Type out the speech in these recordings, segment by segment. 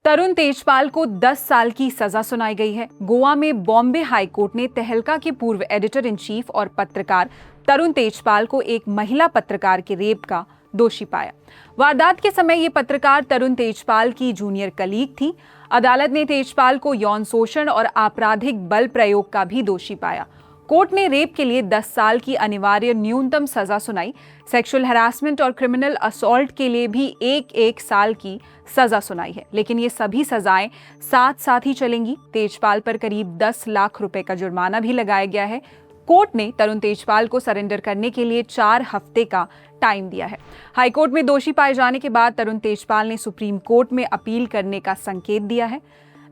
तरुण तेजपाल को 10 साल की सजा सुनाई गई है। गोवा में बॉम्बे हाई कोर्ट ने तहलका के पूर्व एडिटर इन चीफ और पत्रकार तरुण तेजपाल को एक महिला पत्रकार के रेप का दोषी पाया। वारदात के समय ये पत्रकार तरुण तेजपाल की जूनियर कलीग थी। अदालत ने तेजपाल को यौन शोषण और आपराधिक बल प्रयोग का भी दोषी पाया। कोर्ट ने रेप के लिए 10 साल की अनिवार्य न्यूनतम सजा सुनाई। सेक्सुअल हैरासमेंट और क्रिमिनल असॉल्ट के लिए भी एक साल की सजा सुनाई है, लेकिन ये सभी सजाएं साथ साथ ही चलेंगी। तेजपाल पर करीब 10 लाख रुपए का जुर्माना भी लगाया गया है। कोर्ट ने तरुण तेजपाल को सरेंडर करने के लिए 4 हफ्ते का टाइम दिया है। हाईकोर्ट में दोषी पाए जाने के बाद तरुण तेजपाल ने सुप्रीम कोर्ट में अपील करने का संकेत दिया है।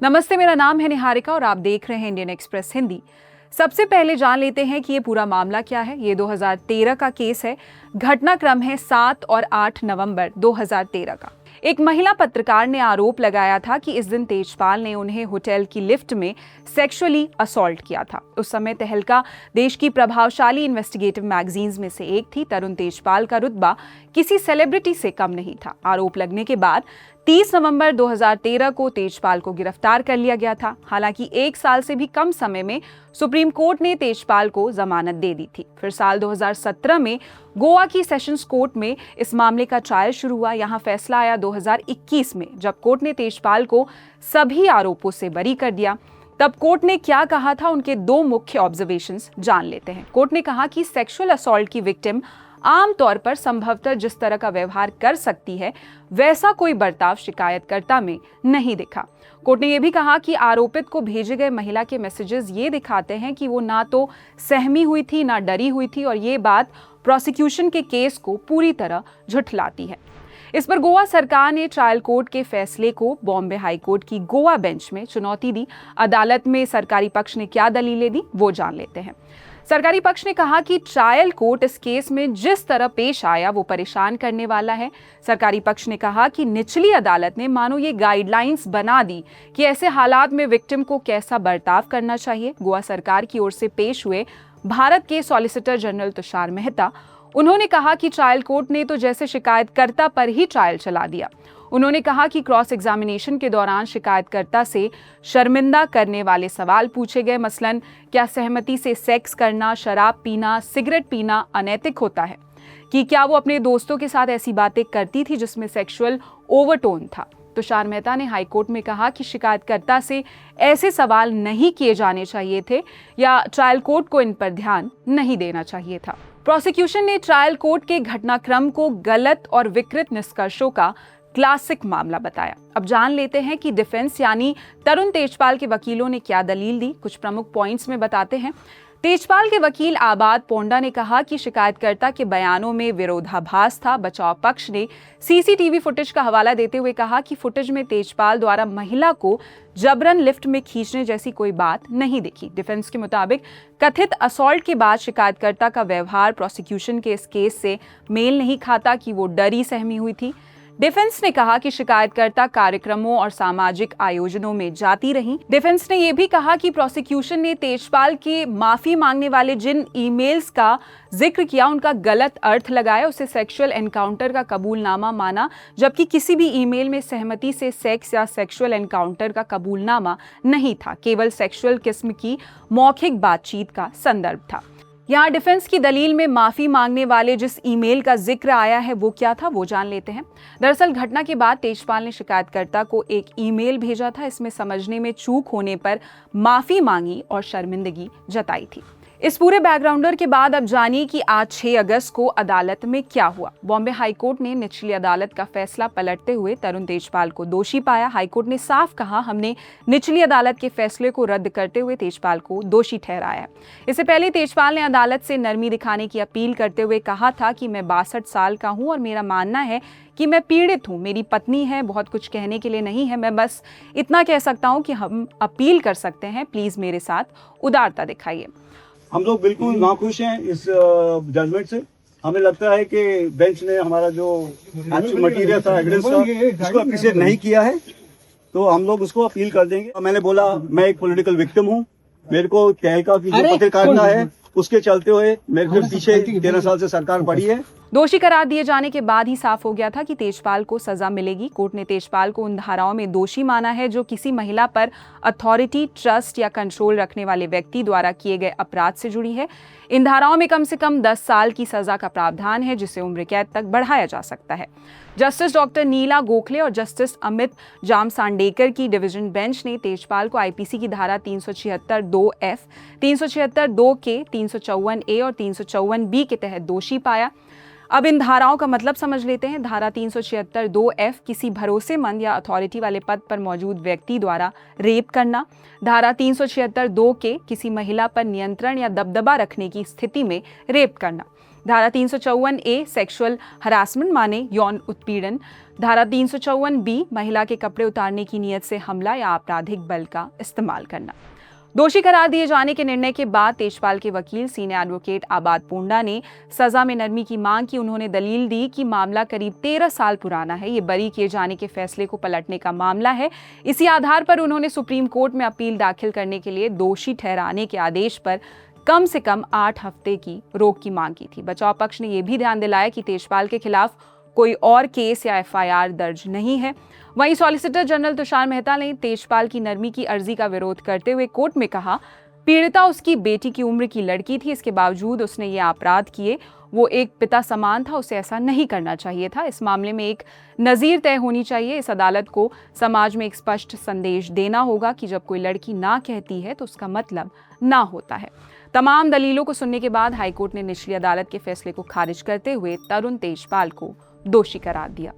नमस्ते, मेरा नाम है निहारिका और आप देख रहे हैं इंडियन एक्सप्रेस हिंदी। सबसे पहले जान लेते हैं कि ये पूरा मामला क्या है। ये 2013 का केस है। घटनाक्रम है 7 और 8 नवंबर 2013 का। एक महिला पत्रकार ने आरोप लगाया था कि इस दिन तेजपाल ने उन्हें होटल की लिफ्ट में सेक्सुअली असॉल्ट किया था। उस समय तहलका देश की प्रभावशाली इन्वेस्टिगेटिव मैगजीन्स में से एक थी। तरुण तेजपाल का रुतबा किसी सेलिब्रिटी से कम नहीं था। आरोप लगने के बाद 30 नवंबर 2013 को तेजपाल को गिरफ्तार कर लिया गया था। हालांकि 1 साल से भी कम समय में सुप्रीम कोर्ट ने तेजपाल को जमानत दे दी थी। फिर साल 2017 में गोवा की सेशंस कोर्ट में इस मामले का ट्रायल शुरू हुआ। यहां फैसला आया 2021 में, जब कोर्ट ने तेजपाल को सभी आरोपों से बरी कर दिया। तब कोर्ट ने क्या कहा था, उनके 2 मुख्य ऑब्जर्वेशंस जान लेते हैं। कोर्ट ने कहा कि सेक्सुअल असॉल्ट की विक्टिम आमतौर पर संभवतः जिस तरह का व्यवहार कर सकती है, वैसा कोई बर्ताव शिकायतकर्ता में नहीं दिखा। कोर्ट ने यह भी कहा कि आरोपित को भेजे गए महिला के मैसेजेस ये दिखाते हैं कि वो ना तो सहमी हुई थी, ना डरी हुई थी, और ये बात प्रोसिक्यूशन के केस को पूरी तरह झुठलाती है। इस पर गोवा सरकार ने ट्रायल कोर्ट के फैसले को बॉम्बे हाई कोर्ट की गोवा बेंच में चुनौती दी। अदालत में सरकारी पक्ष ने क्या दलीलें दी, वो जान लेते हैं। सरकारी पक्ष ने कहा कि ट्रायल कोर्ट इस केस में जिस तरह पेश आया वो परेशान करने वाला है। सरकारी पक्ष ने कहा कि निचली अदालत ने मानो ये गाइडलाइंस बना दी कि ऐसे हालात में विक्टिम को कैसा बर्ताव करना चाहिए। गोवा सरकार की ओर से पेश हुए भारत के सॉलिसिटर जनरल तुषार मेहता, उन्होंने कहा कि ट्रायल कोर्ट ने तो जैसे शिकायतकर्ता पर ही ट्रायल चला दिया। उन्होंने कहा कि क्रॉस एग्जामिनेशन के दौरान शिकायतकर्ता से शर्मिंदा करने वाले सवाल पूछे गए। मसलन, क्या सहमति से सेक्स करना, शराब पीना, सिगरेट पीना अनैतिक होता है? कि क्या वो अपने दोस्तों के साथ ऐसी बातें करती थी जिसमें सेक्सुअल ओवरटोन था? तुषार मेहता ने हाईकोर्ट में कहा कि शिकायतकर्ता से ऐसे सवाल नहीं किए जाने चाहिए थे या ट्रायल कोर्ट को इन पर ध्यान नहीं देना चाहिए था। प्रोसिक्यूशन ने ट्रायल कोर्ट के घटनाक्रम को गलत और विकृत निष्कर्षों का क्लासिक मामला बताया। अब जान लेते हैं कि डिफेंस यानी तरुण तेजपाल के वकीलों ने क्या दलील दी। कुछ प्रमुख पॉइंट्स में बताते हैं। तेजपाल के वकील आबाद पोंडा ने कहा कि शिकायतकर्ता के बयानों में विरोधाभास था। बचाव पक्ष ने सीसीटीवी फुटेज का हवाला देते हुए कहा कि फुटेज में तेजपाल द्वारा महिला को जबरन लिफ्ट में खींचने जैसी कोई बात नहीं दिखी। डिफेंस के मुताबिक कथित असॉल्ट के बाद शिकायतकर्ता का व्यवहार प्रोसिक्यूशन के इस केस से मेल नहीं खाता कि वो डरी सहमी हुई थी। डिफेंस ने कहा कि शिकायतकर्ता कार्यक्रमों और सामाजिक आयोजनों में जाती रहीं। डिफेंस ने यह भी कहा कि प्रोसिक्यूशन ने तेजपाल के माफी मांगने वाले जिन ईमेल्स का जिक्र किया उनका गलत अर्थ लगाया, उसे सेक्सुअल एनकाउंटर का कबूलनामा माना, जबकि किसी भी ईमेल में सहमति से सेक्स या सेक्सुअल एनकाउंटर का कबूलनामा नहीं था। केवल सेक्सुअल किस्म की मौखिक बातचीत का संदर्भ था। यहाँ डिफेंस की दलील में माफी मांगने वाले जिस ईमेल का जिक्र आया है वो क्या था, वो जान लेते हैं। दरअसल घटना के बाद तेजपाल ने शिकायतकर्ता को एक ईमेल भेजा था। इसमें समझने में चूक होने पर माफी मांगी और शर्मिंदगी जताई थी। इस पूरे बैकग्राउंडर के बाद अब जानिए कि आज 6 अगस्त को अदालत में क्या हुआ। बॉम्बे हाईकोर्ट ने निचली अदालत का फैसला पलटते हुए तरुण तेजपाल को दोषी पाया। हाईकोर्ट ने साफ कहा, हमने निचली अदालत के फैसले को रद्द करते हुए तेजपाल को दोषी ठहराया है। इससे पहले तेजपाल ने अदालत से नरमी दिखाने की अपील करते हुए कहा था कि मैं 62 साल का हूं और मेरा मानना है कि मैं पीड़ित हूं। मेरी पत्नी है, बहुत कुछ कहने के लिए नहीं है, मैं बस इतना कह सकता हूं कि हम अपील कर सकते हैं, प्लीज मेरे साथ उदारता दिखाइए। हम लोग बिल्कुल नाखुश हैं इस जजमेंट से। हमें लगता है कि बेंच ने हमारा जो मटीरियल था, एविडेंस था, उसको अप्रिशिएट नहीं किया है, तो हम लोग उसको अपील कर देंगे। मैंने बोला मैं एक पॉलिटिकल विक्टिम हूँ, मेरे को तहलका की जो पत्रकारिता है उसके चलते हुए मेरे को पीछे 13 साल से सरकार पड़ी है। दोषी करार दिए जाने के बाद ही साफ हो गया था कि तेजपाल को सजा मिलेगी। कोर्ट ने तेजपाल को उन धाराओं में दोषी माना है जो किसी महिला पर अथॉरिटी, ट्रस्ट या कंट्रोल रखने वाले व्यक्ति द्वारा किए गए अपराध से जुड़ी है। इन धाराओं में कम से कम 10 साल की सजा का प्रावधान है, जिसे उम्र कैद तक बढ़ाया जा सकता है। जस्टिस डॉक्टर नीला गोखले और जस्टिस अमित जामसांडेकर की डिवीजन बेंच ने तेजपाल को आईपीसी की धारा 376(2)(f), 376(2)(k), 354(a) और 354(b) के तहत दोषी पाया। अब इन धाराओं का मतलब समझ लेते हैं। धारा 376(2)(f) किसी भरोसेमंद या अथॉरिटी वाले पद पर मौजूद व्यक्ति द्वारा रेप करना। धारा 376(2)(k) किसी महिला पर नियंत्रण या दबदबा रखने की स्थिति में रेप करना। धारा 354(a) सेक्सुअल हरासमेंट माने यौन उत्पीड़न। धारा 354(b) महिला के कपड़े उतारने की नीयत से हमला या आपराधिक बल का इस्तेमाल करना। दोषी करार दिए जाने के निर्णय के बाद तेजपाल के वकील सीनियर एडवोकेट आबाद पोंडा ने सजा में नरमी की मांग की। उन्होंने दलील दी कि मामला करीब 13 साल पुराना है। ये बरी किए जाने के फैसले को पलटने का मामला है। इसी आधार पर उन्होंने सुप्रीम कोर्ट में अपील दाखिल करने के लिए दोषी ठहराने के आदेश पर कम से कम 8 हफ्ते की रोक की मांग की थी। बचाव पक्ष ने यह भी ध्यान दिलाया कि तेजपाल के खिलाफ कोई और केस या एफआईआर दर्ज नहीं है। वहीं सॉलिसिटर जनरल तुषार मेहता ने तेजपाल की नरमी की अर्जी का विरोध करते हुए कोर्ट में कहा, पीड़िता उसकी बेटी की उम्र की लड़की थी, इसके बावजूद उसने ये अपराध किए। वो एक पिता समान था, उसे ऐसा नहीं करना चाहिए था। इस मामले में एक नज़ीर तय होनी चाहिए। इस अदालत को समाज में एक स्पष्ट संदेश देना होगा कि जब कोई लड़की ना कहती है तो उसका मतलब ना होता है। तमाम दलीलों को सुनने के बाद हाईकोर्ट ने निचली अदालत के फैसले को खारिज करते हुए तरुण तेजपाल को दोषी करार दिया।